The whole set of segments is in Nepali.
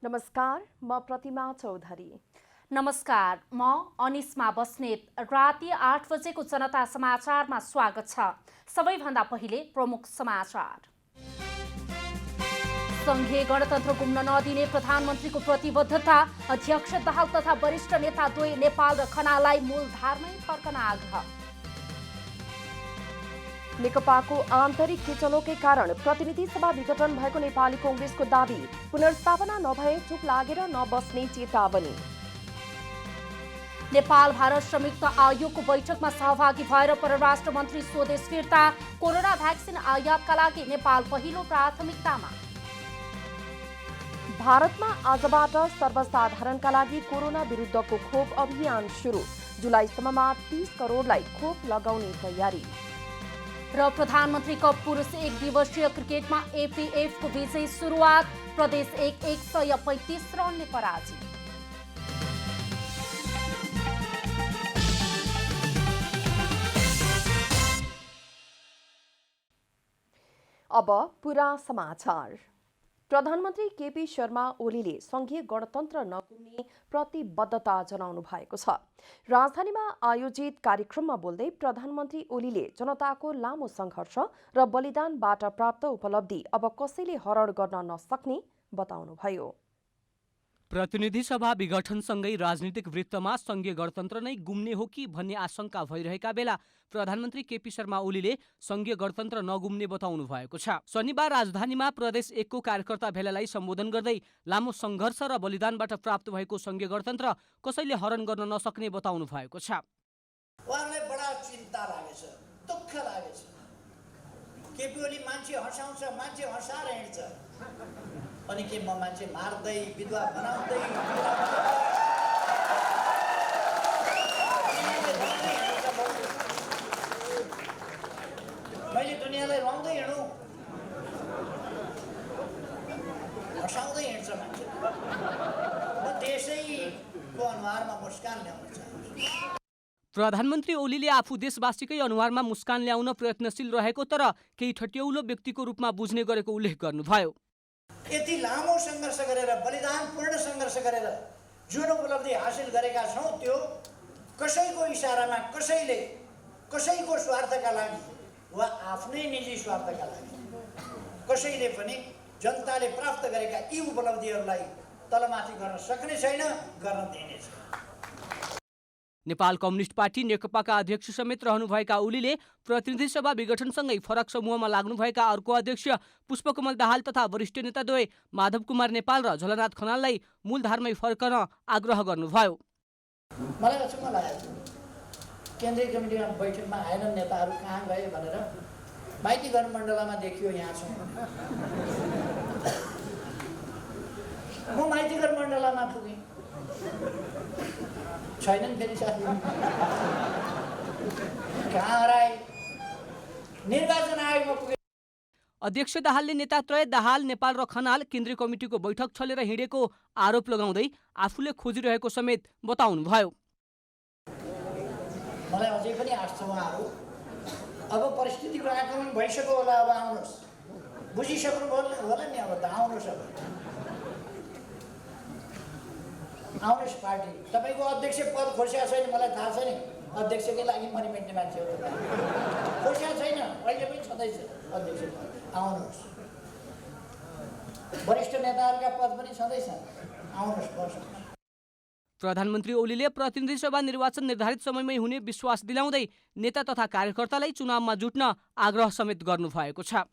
नमस्कार, म प्रतिमा चौधरी। नमस्कार, म अनिस्मा बस्नेत। राति 8 बजेको जनता समाचारमा स्वागत छ। सबैभन्दा पहिले प्रमुख समाचार। संघीय गणतन्त्र गुम्न नदिने प्रधानमन्त्रीको प्रतिबद्धता। अध्यक्ष दाहाल तथा वरिष्ठ नेता द्वय नेपाल र खनाललाई मूलधारमै फर्कन आग्रह। नेकपाको आन्तरिक किचलोकै कारण प्रतिनिधि सभा विघटन भएको नेपाली कांग्रेसको दाबी। पुनर्स्थापना नभए चुप लागेर नबस्ने चेतावनी। नेपाल भारत संयुक्त आयोगको बैठकमा सहभागी भएर परराष्ट्र मन्त्री स्वदेश फिर्ता। कोरोना भ्याक्सिन आयातका लागि नेपाल पहिलो प्राथमिकतामा। भारतमा आजबाट सर्वसाधारणका लागि कोरोना विरुद्धको खोप अभियान सुरु। जुलाईसम्ममा 30 करोडलाई खोप लगाउने तयारी। र प्रधानमन्त्री कप पुरुष 1 दिवसीय क्रिकेटमा एपीएफको विजयी सुरुवात। प्रदेश 135 रनले पराजित। अब पूरा समाचार। प्रधानमन्त्री केपी शर्मा ओलीले संघीय गणतन्त्र नगुम्ने प्रतिबद्धता जनाउनु भएको छ। राजधानीमा आयोजित कार्यक्रममा बोल्दै प्रधानमन्त्री ओलीले जनताको लामो संघर्ष र बलिदानबाट प्राप्त उपलब्धि अब कसैले हरण गर्न नसक्ने बताउनुभयो। प्रतिनिधि सभा विघटनसँगै राजनीतिक वृत्तमा संघीय गणतन्त्र नै गुम्ने हो कि भन्ने आशंका भइरहेका बेला प्रधानमन्त्री केपी शर्मा ओलीले संघीय गणतन्त्र नगुम्ने बताउनु भएको छ। शनिबार राजधानीमा प्रदेश 1 को कार्यकर्ता भेलालाई सम्बोधन गर्दै लामो संघर्ष र बलिदानबाट प्राप्त भएको संघीय गणतन्त्र कसैले हरण गर्न नसक्ने बताउनु भएको छ। उहाँलाई बडा चिन्ता लागेछ, दुःख लागेछ। केपी ओली मान्छे हँसाउँछ, मान्छे हँसाएर हिँड्छ, अनि के म मान्छे मार्दै विधवा बनाउँदै मैले दुनियाँलाई रुवाउँदै हिँडौँ, हँसाउँदै हिँड्छ मान्छे। म त्यसैको अनुहारमा मुस्कान ल्याउन चाहन्छु। प्रधानमन्त्री ओलीले आफू देशवासीकै अनुहारमा मुस्कान ल्याउन प्रयत्नशील रहेको तर केही ठट्यौलो व्यक्तिको रूपमा बुझ्ने गरेको उल्लेख गर्नुभयो। यति लामो सङ्घर्ष गरेर, बलिदानपूर्ण सङ्घर्ष गरेर जुन उपलब्धि हासिल गरेका छौँ त्यो कसैको इसारामा, कसैको स्वार्थका लागि वा आफ्नै निजी स्वार्थका लागि कसैले पनि जनताले प्राप्त गरेका यी उपलब्धिहरूलाई तलमाथि गर्न सक्ने छैन, गर्न दिने छैन। नेपाल कम्युनिस्ट पार्टी नेकपाका अध्यक्ष समेत रहनुभएका ओलीले प्रतिनिधि सभा विघटनसँगै फरक समूहमा लाग्नुभएका अर्को अध्यक्ष पुष्पकमल दाहाल तथा वरिष्ठ नेताद्वय माधव कुमार नेपाल र झलनाथ खनाललाई मूलधारमै फर्कन आग्रह गर्नुभयो। मलाई अचम्म लागेको केन्द्रीय कमिटीमा बैठकमा आएनन् नेताहरू, कहाँ गए भनेर माइती घर मण्डलामा देखियो यहाँ छौँ। म माइती घर मण्डलामा पुगेँ, छैनन् फेरि साथी। कहाँ हराए? निर्वाचन आयोगमा पुगे। अध्यक्ष दाहालले नेतात्रय दाहाल, नेपाल र खनाल केन्द्रीय कमिटीको बैठक छलेर हिँडेको आरोप लगाउँदै आफूले खोजिरहेको समेत बताउनुभयो। मलाई अझै पनि आश छ उहाँहरू अब परिस्थितिको आकलन भइसक्यो होला, अब आउनुहोस्, बुझिसक्नु होला नि, अब त आउनुहोस्, अब आउनुहोस् पार्टी। तपाईँको अध्यक्ष पद खोसिया छैन, मलाई थाहा छ नि, अध्यक्षकै लागि मरि मेट्ने मान्छे हो तपाईँ। खोसिया छैन, अहिले पनि छँदैछ अध्यक्ष पद, आउनुहोस्। वरिष्ठ नेताहरूका पद पनि छँदैछन्, आउनुहोस्, बस्नुहोस्। प्रधानमन्त्री ओलीले प्रतिनिधि सभा निर्वाचन निर्धारित समयमै हुने विश्वास दिलाउँदै नेता तथा कार्यकर्तालाई चुनावमा जुट्न आग्रह समेत गर्नुभएको छ।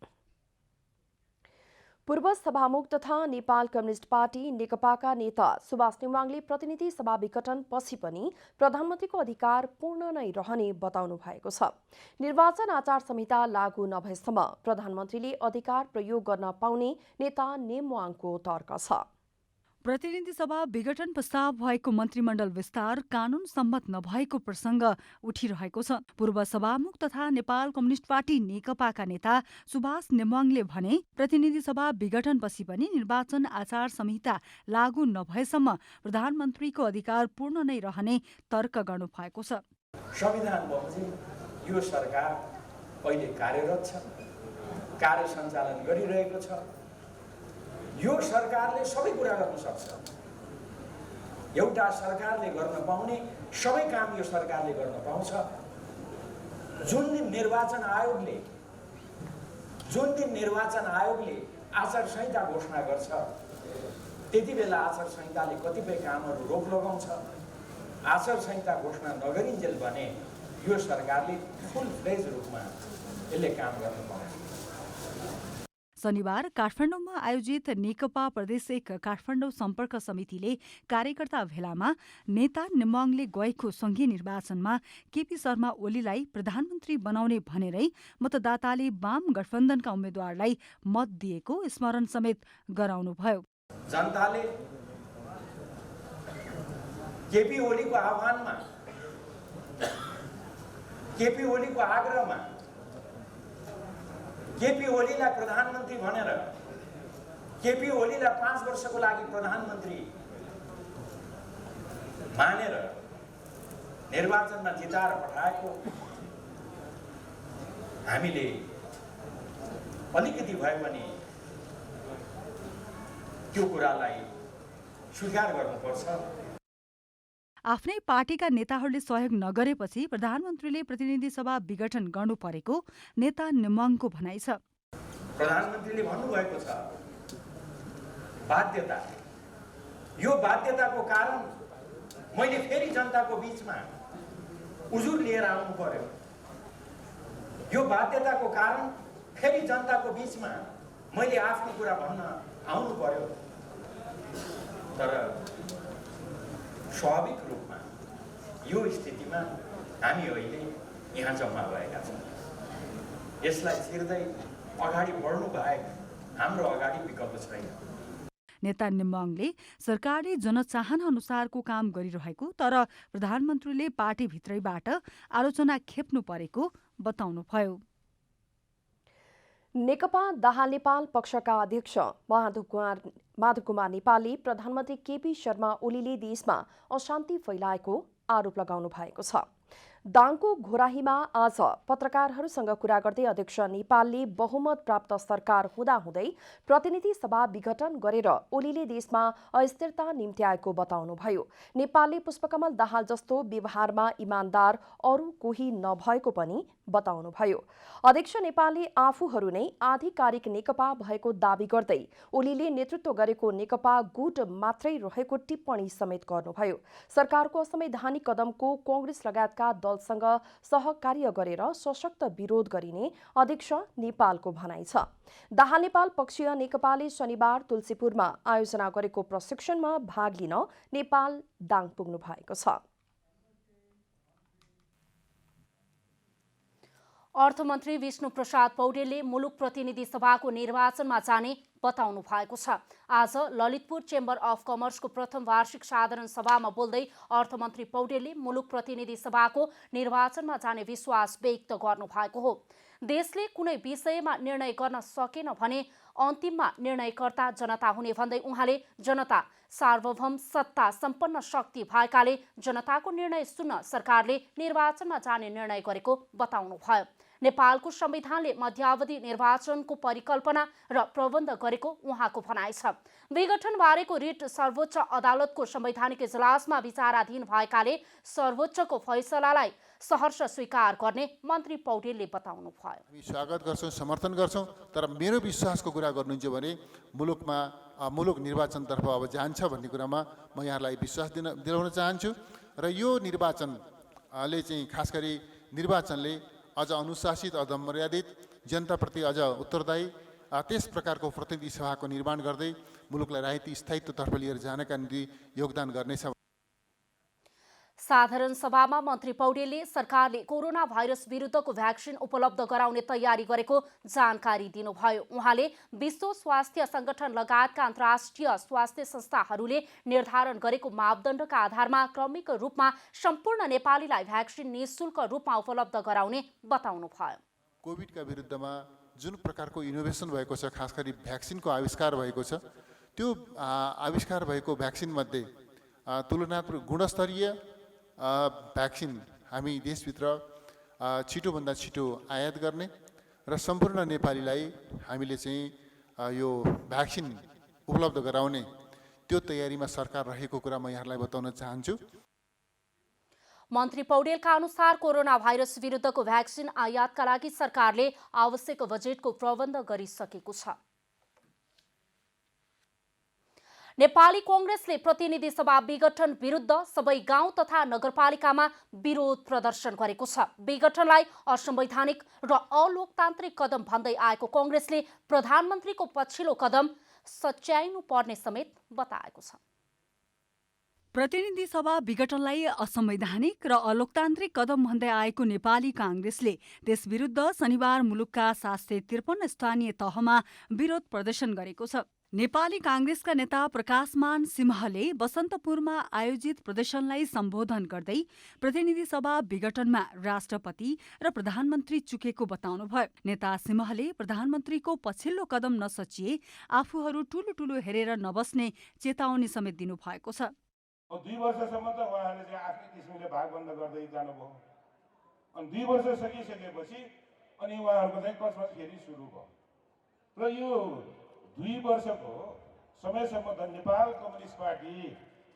पूर्व सभामुख तथा नेपाल कम्युनिस्ट पार्टी नेकपाका नेता सुभाष नेवाङले प्रतिनिधि सभा विघटन पछि पनि प्रधानमन्त्रीको अधिकार पूर्ण नै रहने बताउनु भएको छ। निर्वाचन आचार संहिता लागू नभएसम्म प्रधानमन्त्रीले अधिकार प्रयोग गर्न पाउने नेता नेवाङको तर्क छ। प्रतिनिधि सभा विघटन पश्चात भएको मन्त्रीमण्डल विस्तार कानून सम्मत नभएको प्रसङ्ग उठिरहेको छ। पूर्व सभामुख तथा नेपाल कम्युनिस्ट पार्टी नेकपाका नेता सुभाष नेवाङले भने प्रतिनिधि सभा विघटनपछि पनि निर्वाचन आचार संहिता लागू नभएसम्म प्रधानमन्त्रीको अधिकार पूर्ण नै रहने तर्क गर्नु भएको छ। संविधान बमोजिम यो सरकार अहिले कार्यरत छ, कार्य सञ्चालन गरिरहेको छ। यो सरकारले सबै कुरा गर्न सक्छ। एउटा सरकारले गर्न पाउने सबै काम यो सरकारले गर्न पाउँछ। जुन दिन निर्वाचन आयोगले आचार संहिता घोषणा गर्छ, त्यति बेला आचार संहिताले कतिपय कामहरू रोक लगाउँछ। आचार संहिता घोषणा नगरिन्जेल भने यो सरकारले फुल फ्लेज रूपमा यसले काम गर्न पाउँछ। शनिबार काठमाडौँमा आयोजित नेकपा प्रदेश 1 काठमाडौँ सम्पर्क समितिले कार्यकर्ता भेलामा नेता निम्बाङले गएको संघीय निर्वाचनमा केपी शर्मा ओलीलाई प्रधानमन्त्री बनाउने भनेरै मतदाताले वाम गठबन्धनका उम्मेद्वारलाई मत दिएको स्मरण समेत गराउनुभयो। जनताले केपी ओलीको आह्वानमा, केपी ओलीको आग्रहमा, केपी ओलीलाई प्रधानमन्त्री भनेर, केपी ओलीलाई 5 वर्षको लागि प्रधानमन्त्री मानेर निर्वाचनमा जिताएर पठाएको हामीले अलिकति भए पनि त्यो कुरालाई स्वीकार गर्नुपर्छ। आफ्नै पार्टीका नेताहरूले सहयोग नगरेपछि प्रधानमन्त्रीले प्रतिनिधि सभा विघटन गर्नु परेको नेता निम्बाङको भनाइ छ। प्रधानमन्त्रीले भन्नुभएको छ बाध्यता, यो बाध्यताको कारण मैले फेरि जनताको बीचमा उजुर लिएर आउनु पर्यो। यो बाध्यताको कारण फेरि जनताको बीचमा मैले आफ्नो कुरा भन्न आउनु पर्यो। तर स्वाभाविक रूपमा यो स्थितिमा हामी अहिले यहाँ जम्मा भएका छौँ। यसलाई छिर्दै अगाडि बढ्नु बाहेक हाम्रो अगाडि विकल्प छैन। नेता निम्बाङले सरकारले जनचाहना अनुसारको काम गरिरहेको तर प्रधानमन्त्रीले पार्टीभित्रैबाट आलोचना खेप्नु परेको बताउनुभयो। नेकपा दाहाल नेपाल पक्षका अध्यक्ष माधव कुमार नेपालले प्रधानमन्त्री केपी शर्मा ओलीले देशमा अशान्ति फैलाएको आरोप लगाउनु भएको छ। दाङको घोराहीमा आज पत्रकारहरूसँग कुरा गर्दै अध्यक्ष नेपालले बहुमत प्राप्त सरकार हुँदाहुँदै प्रतिनिधि सभा विघटन गरेर ओलीले देशमा अस्थिरता निम्त्याएको बताउनुभयो। नेपालले पुष्पकमल दाहाल जस्तो व्यवहारमा इमान्दार अरू कोही नभएको पनि बताउनुभयो। अध्यक्ष नेपालले आफूहरू नै आधिकारिक नेकपा भएको दावी गर्दै ओलीले नेतृत्व गरेको नेकपा गुट मात्रै रहेको टिप्पणी समेत गर्नुभयो। सरकारको असंवैधानिक कदमको कांग्रेस लगायतका दलसँग सहकार्य गरेर सशक्त विरोध गरिने अध्यक्ष नेपालको भनाइ छ। दाहाल नेपाल पक्षीय नेकपाले शनिबार तुलसीपुरमा आयोजना गरेको प्रशिक्षणमा भाग लिन नेपाल दाङ पुग्नु भएको छ। अर्थमन्त्री विष्णु प्रसाद पौडेलले मुलुक प्रतिनिधि सभाको निर्वाचनमा जाने बताउनु भएको छ। आज ललितपुर चेम्बर अफ कमर्सको प्रथम वार्षिक साधारण सभामा बोल्दै अर्थमन्त्री पौडेलले मुलुक प्रतिनिधि सभाको निर्वाचनमा जाने विश्वास व्यक्त गर्नु भएको हो। देशले कुनै विषयमा निर्णय गर्न सकेन भने अन्तिममा निर्णयकर्ता जनता हुने भन्दै उहाँले जनता सार्वभौम सत्ता सम्पन्न शक्ति भएकाले जनताको निर्णय सुन्न सरकारले निर्वाचनमा जाने निर्णय गरेको बताउनुभयो। नेपालको संविधानले मध्यावधि निर्वाचनको परिकल्पना र प्रबन्ध गरेको उहाँको भनाइ छ। विघटन बारेको रिट सर्वोच्च अदालतको संवैधानिक इजलासमा विचाराधीन भएकाले सर्वोच्चको फैसलालाई सहर्ष स्वीकार गर्ने मन्त्री पौडेलले बताउनु भयो। हामी स्वागत गर्छौँ, समर्थन गर्छौँ, तर मेरो विश्वासको कुरा गर्नुहुन्छ भने मुलुक निर्वाचनतर्फ अब जान्छ भन्ने कुरामा म यहाँलाई विश्वास दिलाउन चाहन्छु। र यो निर्वाचनले चाहिँ खास गरी निर्वाचनले अझ अनुशासित, अझ मर्यादित, जनताप्रति अझ उत्तरदायी त्यस प्रकारको प्रतिनिधि सभाको निर्माण गर्दै मुलुकलाई राजनीतिक स्थायित्वतर्फ लिएर जानका निम्ति योगदान गर्नेछ। साधारण सभामा मन्त्री पौडेलले सरकारले कोरोना भाइरस विरुद्धको भ्याक्सिन उपलब्ध गराउने तयारी गरेको जानकारी दिनुभयो। उहाँले विश्व स्वास्थ्य संगठन लगायतका अन्तर्राष्ट्रिय स्वास्थ्य संस्थाहरूले निर्धारण गरेको मापदण्डका आधारमा क्रमिक रूपमा सम्पूर्ण नेपालीलाई भ्याक्सिन निःशुल्क रूपमा उपलब्ध गराउने बताउनुभयो। कोभिडका विरुद्धमा जुन प्रकारको इनोभेसन भएको छ, खास गरी भ्याक्सिनको आविष्कार भएको छ, त्यो आविष्कार भएको भ्याक्सिनमध्ये तुलनात्मक गुणस्तरीय भ्याक्सिन हामी देशभित्र छिटोभन्दा छिटो आयात गर्ने र सम्पूर्ण नेपालीलाई हामीले चाहिँ यो भ्याक्सिन उपलब्ध गराउने त्यो तयारीमा सरकार रहेको कुरा म यहाँलाई बताउन चाहन्छु। मन्त्री पौडेलका अनुसार कोरोना भाइरस विरुद्धको भ्याक्सिन आयातका लागि सरकारले आवश्यक बजेटको प्रबन्ध गरिसकेको छ। नेपाली कांग्रेसले प्रतिनिधि सभा विघटन विरुद्ध सबै गाउँ तथा नगरपालिकामा विरोध प्रदर्शन गरेको छ। विघटनलाई असंवैधानिक र अलोकतान्त्रिक कदम भन्दै आएको कांग्रेसले प्रधानमन्त्रीको पछिल्लो कदम सच्याइनु पर्ने समेत बताएको छ। प्रतिनिधि सभा विघटनलाई असंवैधानिक र अलोकतान्त्रिक कदम भन्दै आएको नेपाली कांग्रेसले त्यसविरुद्ध शनिबार मुलुकका 753 स्थानीय तहमा विरोध प्रदर्शन गरेको छ। नेपाली कांग्रेसका नेता प्रकाशमान सिंहले बसन्तपुरमा आयोजित प्रदर्शनलाई सम्बोधन गर्दै प्रतिनिधि सभा विघटनमा राष्ट्रपति र प्रधानमन्त्री चुकेको बताउनुभयो। नेता सिंहले प्रधानमन्त्रीको पछिल्लो कदम नसचिए आफूहरू ठूलो हेरेर नबस्ने चेतावनी समेत दिनुभएको छ। 2 वर्षसम्म त उहाँले चाहिँ आफ्नै किसिमले भागबन्द गर्दै जानुभयो। अनि 2 वर्ष सकिसकेपछि अनि उहाँहरूको चाहिँ कसमस फेरि सुरु भयो। र यो 2 वर्षको समयसम्म त नेपाल कम्युनिस्ट पार्टी,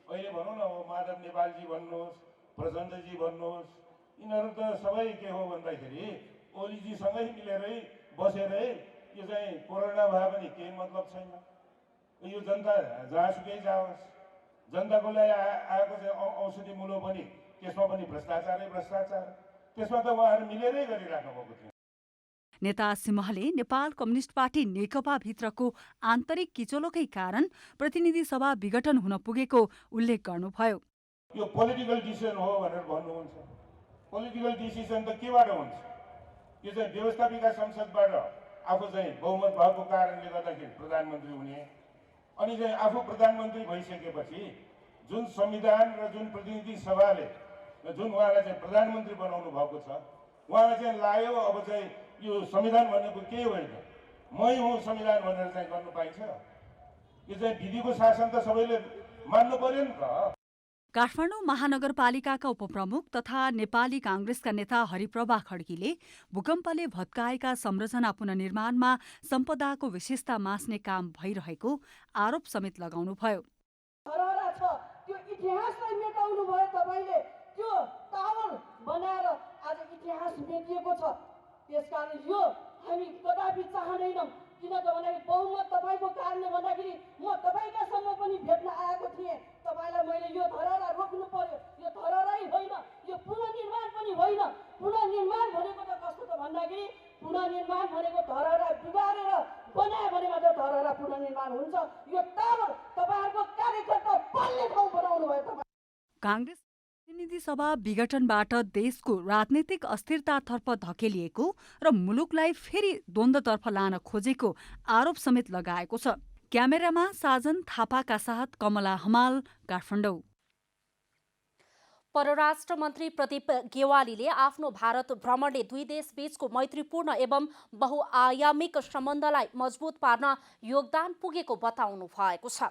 अहिले भनौँ न माधव नेपालजी भन्नुहोस्, प्रचण्डजी भन्नुहोस्, यिनीहरू त सबै के हो भन्दाखेरि ओलीजीसँगै मिलेरै बसेरै यो चाहिँ कोरोना भए पनि केही मतलब छैन, यो जनता जहाँसुकै जाओस्, जनताको लागि आएको चाहिँ औषधि मूल्य पनि त्यसमा पनि भ्रष्टाचारै भ्रष्टाचार, त्यसमा त उहाँहरू मिलेरै गरिराख्नु भएको थियो। नेता सिंहले नेपाल कम्युनिस्ट पार्टी नेकपा भित्रको आन्तरिक किचोलोकै कारण प्रतिनिधि सभा विघटन हुन पुगेको उल्लेख गर्नुभयो। यो पोलिटिकल डिसिजन हो भनेर भन्नुहुन्छ। पोलिटिकल डिसिजन त केबाट हुन्छ? यो चाहिँ व्यवस्थापिका संसदबाट आफू चाहिँ बहुमत भएको कारणले गर्दाखेरि प्रधानमन्त्री हुने, अनि चाहिँ आफू प्रधानमन्त्री भइसकेपछि जुन संविधान र जुन प्रतिनिधि सभाले जुन उहाँलाई चाहिँ प्रधानमन्त्री बनाउनु भएको छ, उहाँलाई चाहिँ लाग्यो अब चाहिँ यो संविधान भनेको केही होइन, मै हुँ संविधान भनेर चाहिँ गर्नु पाइन्छ? यो चाहिँ विधिको शासन त सबैले मान्नु पर्यो नि त। काठमाडौँ महानगरपालिकाका उपप्रमुख तथा नेपाली कांग्रेसका नेता हरिप्रभा खड्कीले भूकम्पले भत्काएका संरचना पुनर्निर्माणमा सम्पदाको विशेषता मास्ने काम भइरहेको आरोप समेत लगाउनुभयो। त्यो इतिहासलाई मेटाउनु भयो तपाईले, त्यो टावर बनाएर आज इतिहास मेटिएको छ। त्यसकारण यो हामी कदापि चाहदैनौँ। किन त भन्दाखेरि बहुमत तपाईँको कारणले भन्दाखेरि म तपाईँकासँग पनि भेट्न आएको थिएँ। तपाईँलाई मैले यो धरहरा रोक्नु पर्यो, यो धरहरै होइन, यो पुनर्निर्माण पनि होइन। पुनर्निर्माण भनेको त कस्तो त भन्दाखेरि पुनर्निर्माण भनेको धरहरा बिगारेर बनायो भने मात्र धरहरा पुनर्निर्माण हुन्छ। यो टावर तपाईँहरूको कार्यकर्ता बल्ने ठाउँ बनाउनु भयो तपाईँ। कांग्रेस प्रतिनिधि सभा विघटनबाट देशको राजनीतिक अस्थिरतातर्फ धकेलिएको र मुलुकलाई फेरि द्वन्द्वतर्फ लान खोजेको आरोप समेत लगाएको छ। क्यामेरामा साजन थापाका साथ कमला हमाल, काठमाडौँ। परराष्ट्र मन्त्री प्रदीप गेवालीले आफ्नो भारत भ्रमणले दुई देश बीचको मैत्रीपूर्ण एवं बहुआयामिक सम्बन्धलाई मजबुत पार्न योगदान पुगेको बताउनु भएको छ।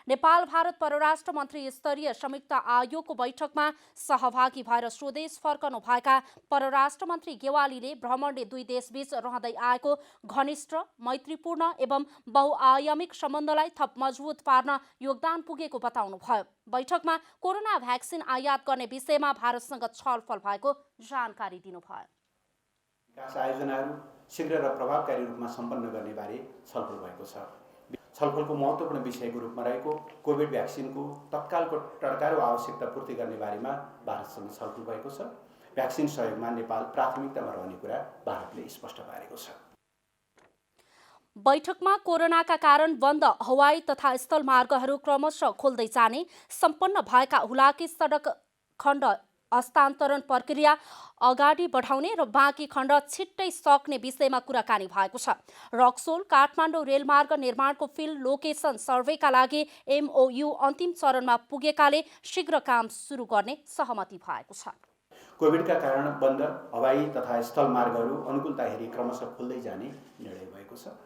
नेपाल भारत परराष्ट्र मन्त्री स्तरीय संयुक्त आयोगको बैठकमा सहभागी भएर स्वदेश फर्कनु भएका परराष्ट्र मन्त्री गेवालीले भ्रमणले दुई देशबीच रहँदै आएको घनिष्ठ मैत्रीपूर्ण एवं बहुआयामिक सम्बन्धलाई थप मजबुत पार्न योगदान पुगेको बताउनुभयो। बैठकमा कोरोना भ्याक्सिन आयात गर्ने विषयमा भारतसँग छलफल भएको जानकारी दिनुभयो। विकास आयोजनाहरू शीघ्र र प्रभावकारी रूपमा सम्पन्न गर्ने बारे छलफल भएको छ। छलफलको महत्त्वपूर्ण विषयको रूपमा रहेको कोभिड भ्याक्सिनको तत्कालको टड्कारो आवश्यकता पूर्ति गर्ने बारेमा भारतसँग छलफल भएको छ। भ्याक्सिन सहयोगमा नेपाल प्राथमिकतामा रहने कुरा भारतले स्पष्ट पारेको छ। बैठकमा कोरोनाका कारण बन्द हवाई तथा स्थल मार्गहरू क्रमशः खोल्दै जाने, सम्पन्न भएका हुलाकी सडक खण्ड हस्तान्तरण प्रक्रिया अगाडि बढाउने र बाँकी खण्ड छिट्टै सक्ने विषयमा कुराकानी भएको छ। रक्सोल काठमाडौँ रेलमार्ग निर्माणको फिल्ड लोकेसन सर्वेका लागि MOU अन्तिम चरणमा पुगेकाले शीघ्र काम सुरु गर्ने सहमति भएको छ। कोभिडका कारण बन्द हवाई तथा स्थल मार्गहरू अनुकूलता हेरी क्रमशः खोल्दै जाने निर्णय भएको छ।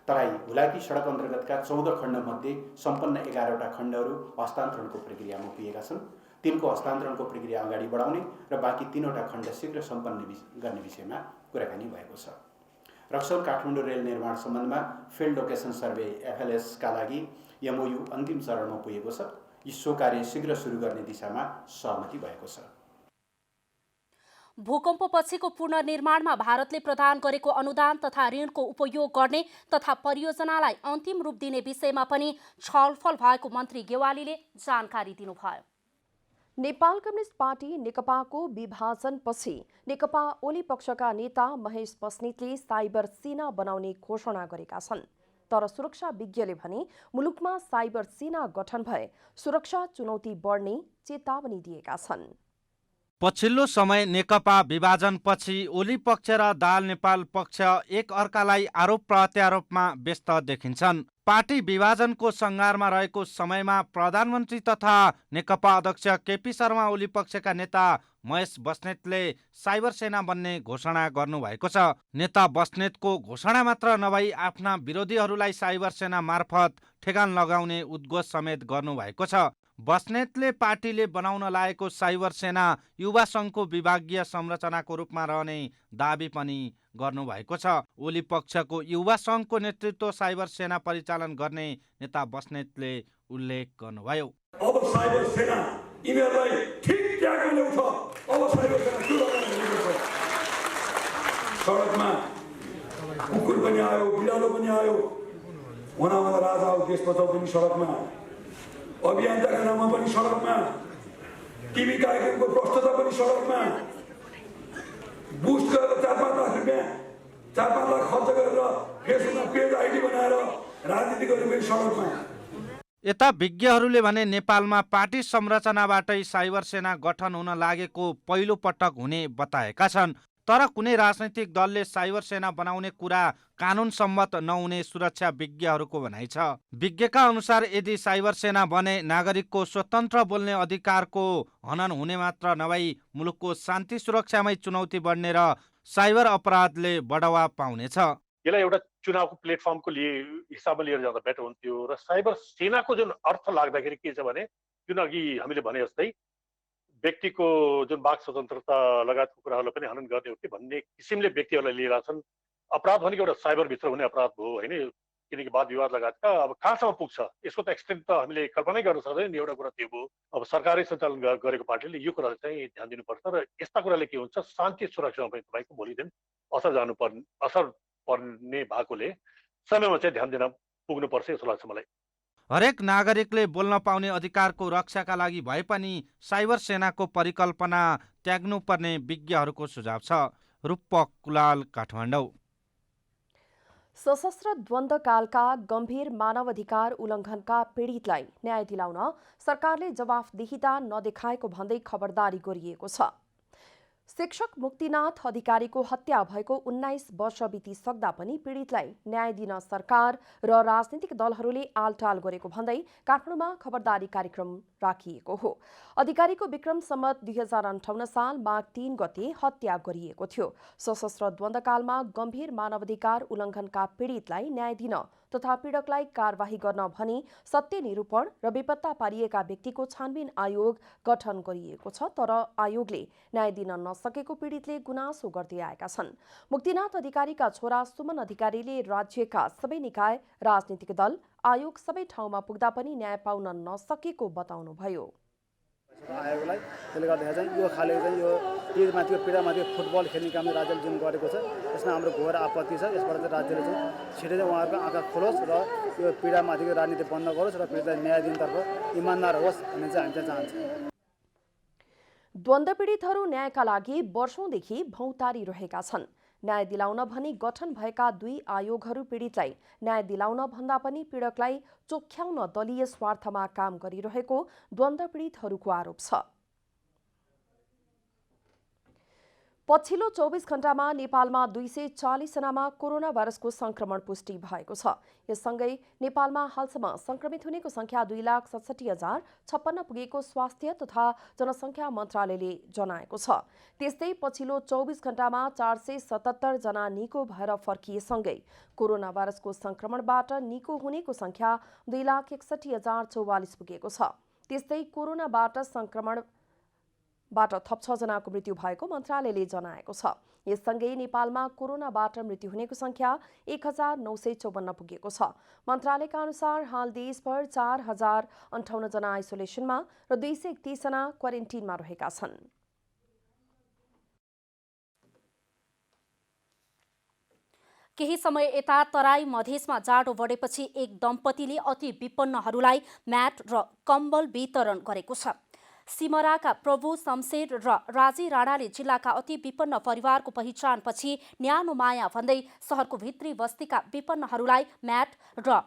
तराई हुलाकी सडक अन्तर्गतका 14 खण्डमध्ये सम्पन्न 11वटा खण्डहरू हस्तान्तरणको प्रक्रियामा पुगेका छन्। तिनको हस्तान्तरणको प्रक्रिया अगाडि बढाउने र बाँकी 3वटा खण्ड शीघ्र सम्पन्न गर्ने विषयमा कुराकानी भएको छ। रक्सौल काठमाडौँ रेल निर्माण सम्बन्धमा फिल्ड लोकेसन सर्वे FLS का लागि MOU अन्तिम चरणमा पुगेको छ। सो कार्य शीघ्र सुरु गर्ने दिशामा सहमति भएको छ। भूकम्पपछिको पुनर्निर्माणमा भारतले प्रदान गरेको अनुदान तथा ऋणको उपयोग गर्ने तथा परियोजनालाई अन्तिम रूप दिने विषयमा पनि छलफल भएको मन्त्री गेवालीले जानकारी दिनुभयो। नेपाल कम्युनिस्ट पार्टी नेकपाको विभाजनपछि नेकपा ओली पक्षका नेता महेश बस्नेतले साइबर सेना बनाउने घोषणा गरेका छन्। तर सुरक्षा विज्ञले भने मुलुकमा साइबर सेना गठन भए सुरक्षा चुनौती बढ्ने चेतावनी दिएका छन्। पछिल्लो समय नेकपा विभाजनपछि ओली पक्ष र दाल नेपाल पक्ष एक अर्कालाई आरोप प्रत्यारोपमा व्यस्त देखिन्छन्। पार्टी विभाजनको सङ्घारमा रहेको समयमा प्रधानमन्त्री तथा नेकपा अध्यक्ष केपी शर्मा ओली पक्षका नेता महेश बस्नेतले साइबर सेना बन्ने घोषणा गर्नुभएको छ। नेता बस्नेतको घोषणा मात्र नभई आफ्ना विरोधीहरूलाई साइबर सेना मार्फत ठेगान लगाउने उद्घोष समेत गर्नुभएको छ। बस्नेतले पार्टीले बनाउन लागेको साइबर सेना युवा सङ्घको विभागीय संरचनाको रूपमा रहने दाबी पनि गर्नुभएको छ। ओली पक्षको युवा सङ्घको नेतृत्व साइबर सेना परिचालन गर्ने नेता बस्नेतले उल्लेख गर्नुभयो। अब साइबर सेना यिनीहरूलाई ठिक ट्यागमा ल्याउँछ। अब साइबर सेना सुरु गर्छ। सडकमा कुकुर पनि आयो, बिरालो पनि आयो, वनामा राजा आयो, देश बचाउ पनि सडकमा, अभियन्ताका नाममा पनि सडकमा, टिभी कार्यक्रमको प्रस्तुता पनि सडकमा, बुस्ट गरेर 4-5 लाख रुपियाँ 4-5 लाख खर्च गरेर फेसबुकमा पेज आइडी बनाएर राजनीति गर्ने पनि सडकमा। यता विज्ञहरूले भने नेपालमा पार्टी संरचनाबाटै साइबर सेना गठन हुन लागेको पहिलो पटक हुने बताएका छन्। तर कुनै राजनैतिक दलले साइबर सेना बनाउने कुरा कानुन सम्मत नहुने सुरक्षा विज्ञहरूको भनाइ छ। विज्ञका अनुसार यदि साइबर सेना बने नागरिकको स्वतन्त्र बोल्ने अधिकारको हनन हुने मात्र नभई मुलुकको शान्ति सुरक्षामै चुनौती बढ्ने र साइबर अपराधले बढावा पाउनेछ। यसलाई एउटा चुनावको प्लेटफर्मको हिसाबमा लिएर जाँदा बेटर हुन्थ्यो र साइबर सेनाको जुन अर्थ लाग्दाखेरि के छ भने जुन अघि हामीले भने जस्तै व्यक्तिको जुन वाक स्वतन्त्रता लगायतको कुराहरूलाई पनि हनन गर्ने हो कि भन्ने किसिमले व्यक्तिहरूलाई लिएर छन्। अपराध भनेको एउटा साइबरभित्र हुने अपराध हो होइन, किनकि वाद विवाद लगायतका अब कहाँसम्म पुग्छ यसको त एक्सटेन्ट त हामीले कल्पनै गर्न सक्दैन नि। एउटा कुरा त्यो हो। अब सरकारी सञ्चालन गरेको पार्टीले यो कुरालाई चाहिँ ध्यान दिनुपर्छ र यस्ता कुराले के हुन्छ शान्ति सुरक्षामा पनि तपाईँको भोलि दिन असर पर्ने भएकोले समयमा चाहिँ ध्यान दिन पुग्नुपर्छ जस्तो लाग्छ मलाई। हरेक नागरिकले बोल्न पाउने अधिकारको रक्षाका लागि भए पनि साइबर सेनाको परिकल्पना त्याग्नुपर्ने विज्ञहरूको सुझाव छ। रूपक कुलाल, काठमाडौँ। सशस्त्र द्वन्द्वकालका गम्भीर मानवाधिकार उल्लङ्घनका पीडितलाई न्याय दिलाउन सरकारले जवाफदेहिता नदेखाएको भन्दै खबरदारी गरिएको छ। शिक्षक मुक्तिनाथ अधिकारीको हत्या भएको 19 वर्ष बितिसक्दा पनि पीडितलाई न्याय दिन सरकार र राजनीतिक दलहरूले आलटाल गरेको भन्दै काठमाडौँमा खबरदारी कार्यक्रम राखिएको हो। अधिकारीको विक्रम सम्वत 2058 साल माघ 3 गते हत्या गरिएको थियो। सशस्त्र द्वन्द्वकालमा गम्भीर मानवाधिकार उल्लङ्घनका पीडितलाई न्याय दिन तथा पीडकलाई कारवाही गर्न भनी सत्य निरूपण र बेपत्ता पारिएका व्यक्तिको छानबिन आयोग गठन गरिएको छ। तर आयोगले न्याय दिन नसकेको पीडितले गुनासो गर्दै आएका छन्। मुक्तिनाथ अधिकारीका छोरा सुमन अधिकारीले राज्यका सबै निकाय, राजनीतिक दल, आयोग सबै ठाउँमा पुग्दा पनि न्याय पाउन नसकेको बताउनुभयो। आयोगलाई त्यसले गर्दाखेरि चाहिँ यो खाले चाहिँ यो पीडामाथि फुटबल खेल्ने काम राज्यले जुन गरेको छ यसमा हाम्रो घोर आपत्ति छ। यसबाट चाहिँ राज्यले चाहिँ छिटै चाहिँ उहाँहरूको आँखा खोलोस् र यो पीडामाथिको राजनीति बन्द गरोस् र पीडितलाई न्याय दिनतर्फ इमान्दार होस् भन्ने चाहिँ हामी चाहिँ चाहन्छौँ। द्वन्द्व पीडितहरू न्यायका लागि वर्षौंदेखि भौतारी रहेका छन्। न्याय दिलाउन भनी गठन भएका 2 आयोगहरू पीडितलाई न्याय दिलाउन भन्दा पनि पीडकलाई चोख्याउन दलीय स्वार्थमा काम गरिरहेको द्वन्द्व पीडितहरूको आरोप छ। पछिल्लो 24 घण्टामा नेपालमा 240 जनामा कोरोना भाइरसको संक्रमण पुष्टि भएको छ। यससँगै नेपालमा हालसम्म संक्रमित हुनेको संख्या 2,67,056 पुगेको स्वास्थ्य तथा जनसंख्या मन्त्रालयले जनाएको छ। त्यस्तै पछिल्लो 24 घण्टामा 477 जना निको भएर फर्किएसँगै कोरोना भाइरसको संक्रमणबाट निको हुनेको संख्या 2,61,044 पुगेको छ। त्यस्तै कोरोनाबाट संक्रमणबाट थप 6 जनाको मृत्यु भएको मन्त्रालयले जनाएको छ। यससँगै नेपालमा कोरोनाबाट मृत्यु हुनेको संख्या 1954 पुगेको छ। मन्त्रालयका अनुसार हाल देशभर 4058 जना आइसोलेसनमा र 231 जना क्वारेन्टिनमा रहेका छन्। केही समय यता तराई मधेसमा जाडो बढेपछि एक दम्पतिले अति विपन्नहरूलाई म्याट र कम्बल वितरण गरेको छ। सिमराका प्रभु शमशेर र राजी राणाले जिल्लाका अति विपन्न परिवारको पहिचानपछि न्यानो माया भन्दै सहरको भित्री बस्तीका विपन्नहरूलाई म्याट र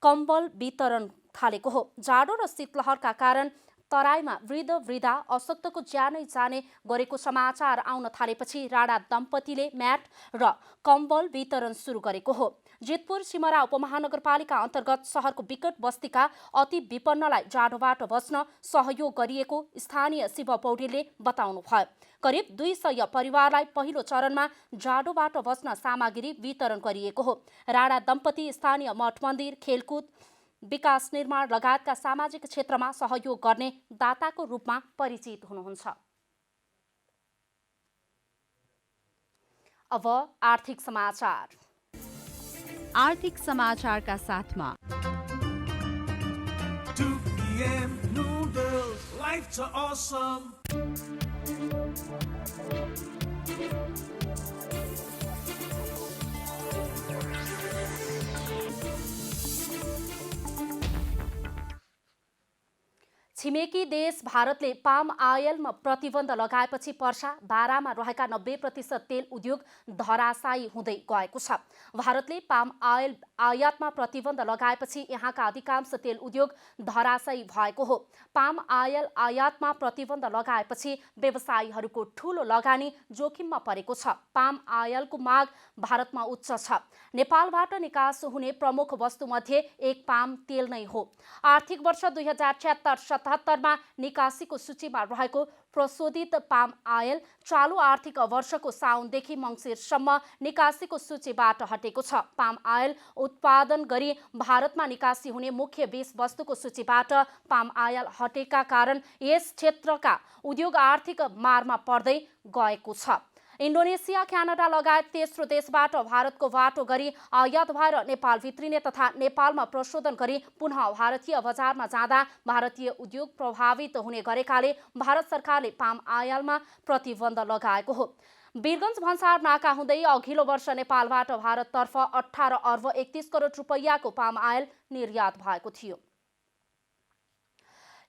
कम्बल वितरण थालेको हो। जाडो र शीतलहरका कारण तराईमा वृद्ध वृद्धा अशक्तको ज्यानै जाने गरेको समाचार आउन थालेपछि राणा दम्पतिले म्याट र कम्बल वितरण सुरु गरेको हो। जितपुर सिमरा उपमहानगरपालिका अन्तर्गत सहरको विकट बस्तीका अति विपन्नलाई जाडोबाट बच्न सहयोग गरिएको स्थानीय शिव पौडेलले बताउनुभयो। करिब 200 परिवारलाई पहिलो चरणमा जाडोबाट बच्न सामग्री वितरण गरिएको हो। राणा दम्पति स्थानीय मठ मन्दिर, खेलकुद, विकास निर्माण लगायतका सामाजिक क्षेत्रमा सहयोग गर्ने दाताको रूपमा परिचित हुनुहुन्छ। अब आर्थिक समाचार। आर्थिक समाचारका साथमा छिमेकी देश भारतले पाम आयलमा प्रतिबन्ध लगाएपछि पर्सा, बारामा रहेका 90% तेल उद्योग धराशायी हुँदै गएको छ। भारतले पाम आयल आयातमा प्रतिबन्ध लगाएपछि यहाँका अधिकांश तेल उद्योग धराशायी भएको हो। पाम आयल आयातमा प्रतिबन्ध लगाएपछि व्यवसायीहरूको ठूलो लगानी जोखिममा परेको छ। पाम आयलको माग भारतमा उच्च छ। नेपालबाट निकास हुने प्रमुख वस्तुमध्ये एक पाम तेल नै हो। आर्थिक वर्ष 2076-77 मा निकासीको सूचीमा रहेको प्रशोधित पाम आयल चालु आर्थिक वर्षको साउनदेखि मङ्सिरसम्म निकासीको सूचीबाट हटेको छ। पाम आयल उत्पादन गरी भारतमा निकासी हुने मुख्य 20 वस्तुको सूचीबाट पाम आयल हटेका कारण यस क्षेत्रका उद्योग आर्थिक मारमा पर्दै गएको छ। इन्डोनेसिया, क्यानाडा लगायत तेस्रो देशबाट भारतको बाटो गरी आयात भएर नेपाल भित्रिने तथा नेपालमा प्रशोधन गरी पुनः भारतीय बजारमा जाँदा भारतीय उद्योग प्रभावित हुने गरेकाले भारत सरकारले पाम आयलमा प्रतिबन्ध लगाएको हो। वीरगञ्ज भन्सार नाका हुँदै अघिल्लो वर्ष नेपालबाट भारततर्फ 18 अर्ब 31 करोड रुपैयाँको पाम आयल निर्यात भएको थियो।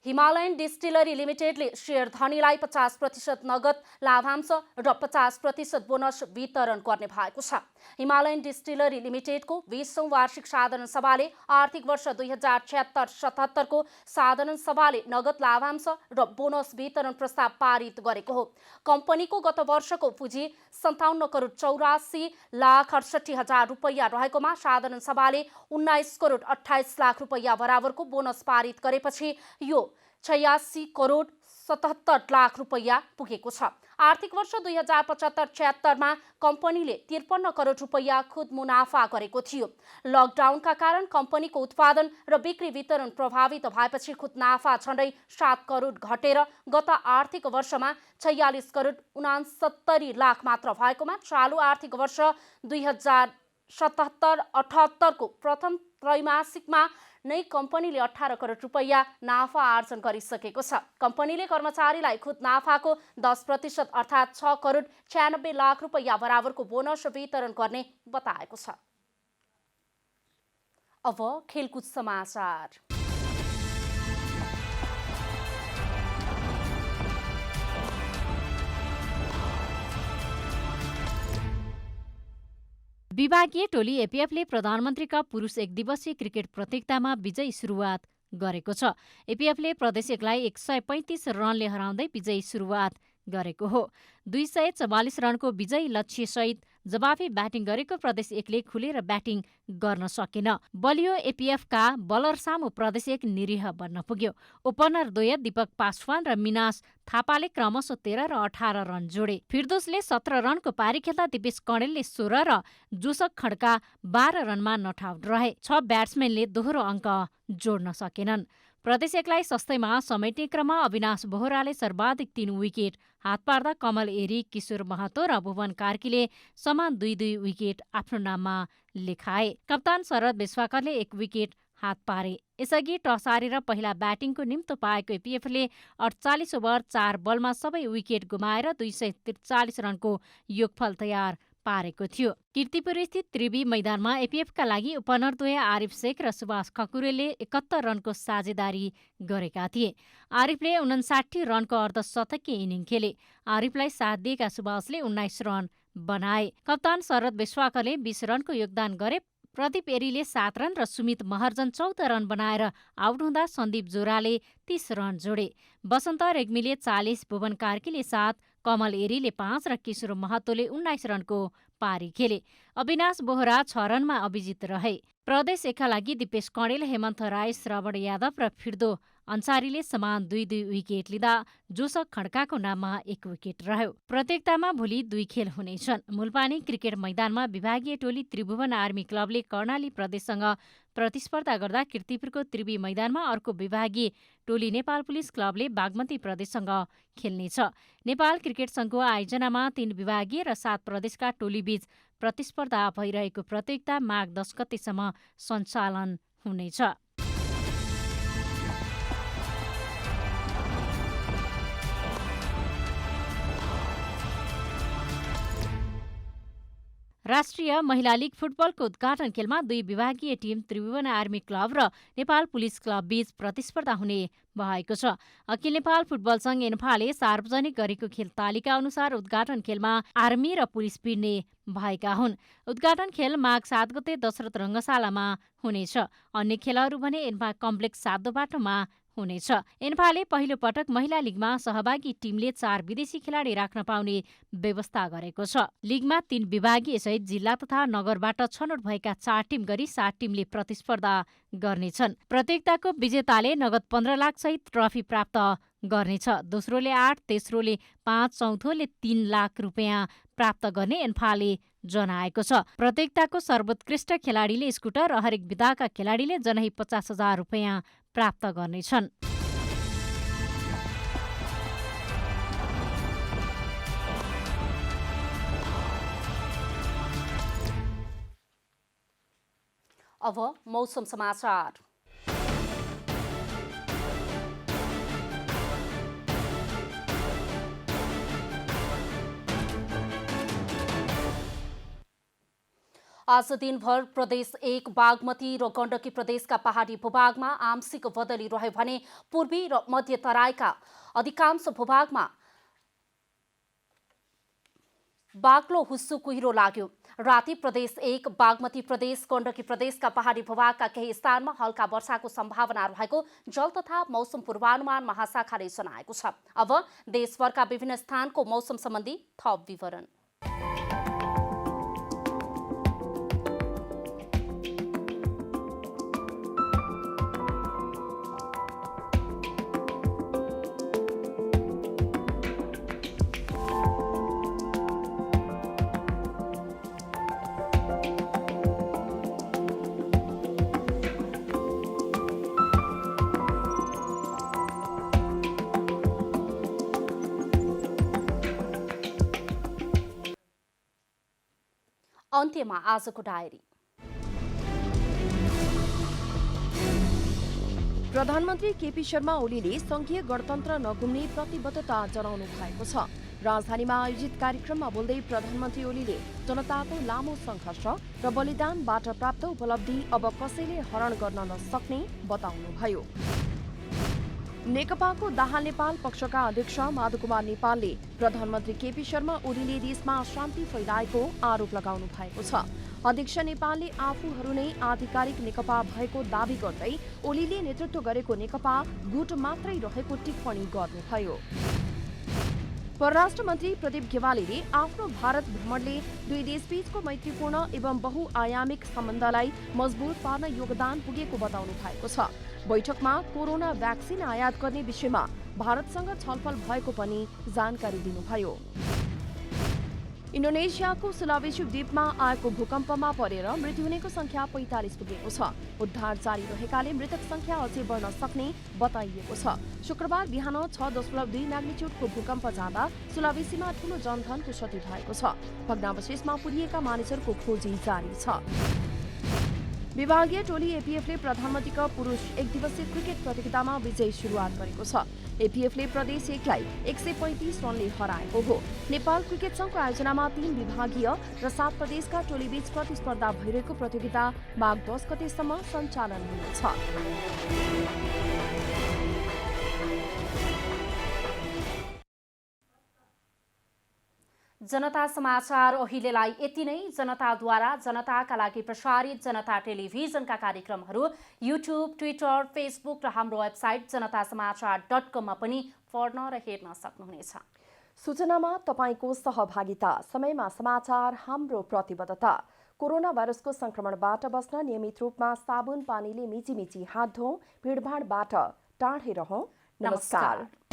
हिमालयन डिस्टिलरी लिमिटेडले शेयर धनीलाई 50% नगद लाभांश र 50% बोनस वितरण गर्ने भएको छ। हिमालयन डिस्टिलरी लिमिटेडको 20औं वार्षिक साधारण सभाले आर्थिक वर्ष 2076-77 को साधारण सभाले नगद लाभांश र बोनस वितरण प्रस्ताव पारित गरेको हो। कम्पनीको गत वर्षको पुँजी 57 करोड 84 लाख 68 हजार रुपैयाँ रहेकोमा साधारण सभाले 19 करोड 28 लाख रुपैयाँ बराबरको बोनस पारित गरेपछि यो 86 करोड 77 लाख रुपैयाँ पुगेको छ। आर्थिक वर्ष 2075-76 मा कम्पनीले 53 करोड रुपैयाँ खुद मुनाफा गरेको थियो। लकडाउनका कारण कम्पनीको उत्पादन र बिक्री वितरण प्रभावित भएपछि खुद नाफा झण्डै 7 करोड घटेर गत आर्थिक वर्षमा 46 करोड 69 लाख मात्र भएकोमा चालु आर्थिक वर्ष 2077-78 को प्रथम त्रैमासिकमा नै कम्पनीले 18 करोड रुपैयाँ नाफा आर्जन गरिसकेको छ। कम्पनीले कर्मचारीलाई खुद नाफाको 10% अर्थात् 6 करोड 96 लाख रुपैयाँ बराबरको बोनस वितरण गर्ने बताएको छ। अब खेलकुद समाचार। विभागीय टोली एपिएफले प्रधानमन्त्रीका पुरुष एक दिवसीय क्रिकेट प्रतियोगितामा विजयी सुरुवात गरेको छ। एपिएफले प्रदेश एकलाई 135 रनले हराउँदै विजयी सुरुवात गरेको हो। 244 रनको विजयी लक्ष्यसहित जवाफी ब्याटिङ गरेको प्रदेश एकले खुलेर ब्याटिङ गर्न सकेन। बलियो एपिएफका बलर सामु प्रदेश एक निरीह बन्न पुग्यो। ओपनर द्वय दीपक पासवान र मिनास थापाले क्रमशः 13 र 18 रन जोडे। फिर्दोसले 17 रनको पारी खेल्दा दिपेश कणेलले 16 र जोसक खड्का 12 रनमा नट आउट रहे। 6 ब्याट्सम्यानले दोहोरो अङ्क जोड्न सकेनन्। प्रदेश एकलाई सस्तैमा समेट्ने क्रममा अविनाश बोहराले सर्वाधिक 3 विकेट हात पार्दा कमल एरी, किशोर महतो र भुवन कार्कीले समान 2-2 विकेट आफ्नो नाममा लेखाए। कप्तान शरद विश्वाकरले 1 विकेट हात पारे। यसअघि टस हारेर पहिला ब्याटिङको निम्तो पाएको एपीएफले 48 ओभर 4 बलमा सबै विकेट गुमाएर 243 रनको योगफल तयार पारेको थियो। कीर्तिपुर स्थित त्रिवी मैदानमा एपीएफका लागि ओपनरद्वय आरिफ शेख र सुभाष खकुरेलले 71 रनको साझेदारी गरेका थिए। आरिफले 59 रनको अर्धशतकीय इनिङ खेले। आरिफलाई साथ दिएका सुभाषले 19 रन बनाए। कप्तान शरद विश्वाकरले 20 रनको योगदान गरे। प्रदीप एरीले 7 रन र सुमित महर्जन 14 रन बनाएर आउट हुँदा सन्दीप जोराले 30 रन जोडे। वसन्त रेग्मीले 40, भुवन कार्कीले 7, कमल एरीले 5 र किशोर महतोले 19 रनको पारी खेले। अविनाश बोहरा 6 रनमा अभिजित रहे। प्रदेश एकका लागि दिपेश कणेल, हेमन्त राई, श्रवण यादव र फिर्दो अन्सारीले समान 2-2 विकेट लिँदा जोसक खड्काको नाममा 1 विकेट रह्यो। प्रतियोगितामा भोलि 2 खेल हुनेछन्। मुलपानी क्रिकेट मैदानमा विभागीय टोली त्रिभुवन आर्मी क्लबले कर्णाली प्रदेशसँग प्रतिस्पर्धा गर्दा कीर्तिपुरको त्रिवी मैदानमा अर्को विभागीय टोली नेपाल पुलिस क्लबले बागमती प्रदेशसँग खेल्नेछ। नेपाल क्रिकेट सङ्घको आयोजनामा 3 विभागीय र 7 प्रदेशका टोलीबीच प्रतिस्पर्धा भइरहेको प्रतियोगिता माघ 10 गतेसम्म सञ्चालन हुनेछ। राष्ट्रिय महिला लीग फुटबलको उद्घाटन खेलमा 2 विभागीय टिम त्रिभुवन आर्मी क्लब र नेपाल पुलिस क्लब बीच प्रतिस्पर्धा हुने भएको छ। अखिल नेपाल फुटबल सङ्घ एन्फाले सार्वजनिक गरेको खेल तालिका अनुसार उद्घाटन खेलमा आर्मी र पुलिस भिड्ने भएका हुन्। उद्घाटन खेल माघ 7 गते दशरथ रङ्गशालामा हुनेछ। अन्य खेलहरू भने एन्फा कम्प्लेक्स 7 बाटोमा हुनेछ। एन्फाले पहिलो पटक महिला लीगमा सहभागी टिमले 4 विदेशी खेलाडी राख्न पाउने व्यवस्था गरेको छ। लीगमा 3 विभागीय सहित जिल्ला तथा नगरबाट छनौट भएका 4 टिम गरी 7 टिमले प्रतिस्पर्धा गर्नेछन्। प्रतियोगिताको विजेताले नगद 15 लाख सहित ट्रफी प्राप्त गर्नेछ। दोस्रोले 8, तेस्रोले 5, चौथोले 3 लाख रुपियाँ प्राप्त गर्ने एन्फाले जनाएको छ। प्रतियोगिताको सर्वोत्कृष्ट खेलाडीले स्कुटर र हरेक विधाका खेलाडीले जनै 50,000 रुपियाँ प्राप्त गर्नेछन्। अब मौसम समाचार। आज दिनभर प्रदेश 1 बागमती र गण्डकी प्रदेशका पहाडी भूभागमा आंशिक बदली रह्यो भने पूर्वी र मध्य तराईका अधिकांश भूभागमा बाक्लो हुस्सु कुहिरो लाग्यो। राति प्रदेश 1 बागमती प्रदेश गण्डकी प्रदेशका पहाडी भूभागका केही स्थानमा हल्का वर्षाको सम्भावना रहेको जल तथा मौसम पूर्वानुमान महाशाखाले जनाएको छ। अब देशभरका विभिन्न स्थानको मौसम सम्बन्धी थप विवरण। अन्त्यमा आजको डायरी। प्रधानमन्त्री केपी शर्मा ओलीले संघीय गणतन्त्र नगुम्ने प्रतिबद्धता जनाउनु भएको छ। राजधानीमा आयोजित कार्यक्रममा बोल्दै प्रधानमन्त्री ओलीले जनताको लामो सङ्घर्ष र बलिदानबाट प्राप्त उपलब्धि अब कसैले हरण गर्न नसक्ने बताउनुभयो। नेकपाको दाहाल नेपाल पक्षका अध्यक्ष माधुकुमार नेपालले प्रधानमन्त्री केपी शर्मा ओलीले देशमा अशान्ति फैलाएको आरोप लगाउनु भएको छ। अध्यक्ष नेपालले आफूहरू नै आधिकारिक नेकपा भएको दावी गर्दै ओलीले नेतृत्व गरेको नेकपा गुट मात्रै रहेको टिप्पणी गर्नुभयो। परराष्ट्र मन्त्री प्रदीप गेवालीले आफ्नो भारत भ्रमणले 2 देशबीचको मैत्रीपूर्ण एवं बहुआयामिक सम्बन्धलाई मजबुत पार्न योगदान पुगेको बताउनु भएको छ। बैठकमा कोरोना भ्याक्सिन आयात गर्ने विषयमा भारतसँग छलफल भएको पनि जानकारी दिनुभयो। इन्डोनेसियाको सुलावेसी द्वीपमा आएको भूकम्पमा परेर मृत्यु हुनेको संख्या 45 पुगेको छ। उद्धार जारी रहेकाले मृतक संख्या अझै बढ्न सक्ने बताइएको छ। शुक्रबार बिहान 6.2 म्याग्निट्युडको भूकम्प जाँदा सुलावेसीमा ठूलो जनधनको क्षति भएको छ। भग्नावशेषमा पुरिएका मानिसहरूको खोजी जारी छ। विभागीय टोली एपीएफले प्रधानमन्त्रीका पुरुष एकदिवसीय क्रिकेट प्रतियोगितामा विजयी सुरुवात गरेको छ। एपीएफले प्रदेश 1लाई 135 रनले हराएको हो। नेपाल क्रिकेट संघको आयोजनामा 3 विभागीय र 7 प्रदेशका टोलीबीच प्रतिस्पर्धा भइरहेको प्रतियोगिता माघ 10 गतेसम्म सञ्चालन हुनेछ। जनता समाचार अहिलेलाई यति नै। जनताद्वारा जनताका लागि प्रसारित जनता टेलिभिजनका कार्यक्रमहरू युट्युब, ट्विटर, फेसबुक र हाम्रो वेबसाइट जनतासमाचार.com मा पनि पढ्न र हेर्न सक्नुहुनेछ। सूचनामा तपाईको सहभागिता, समयमा समाचार हाम्रो प्रतिबद्धता। कोरोना भाइरसको संक्रमणबाट बस्न नियमित रूपमा साबुन पानीले मिची हात धौँ, भिडभाडबाट टाढै रहौँ। नमस्कार।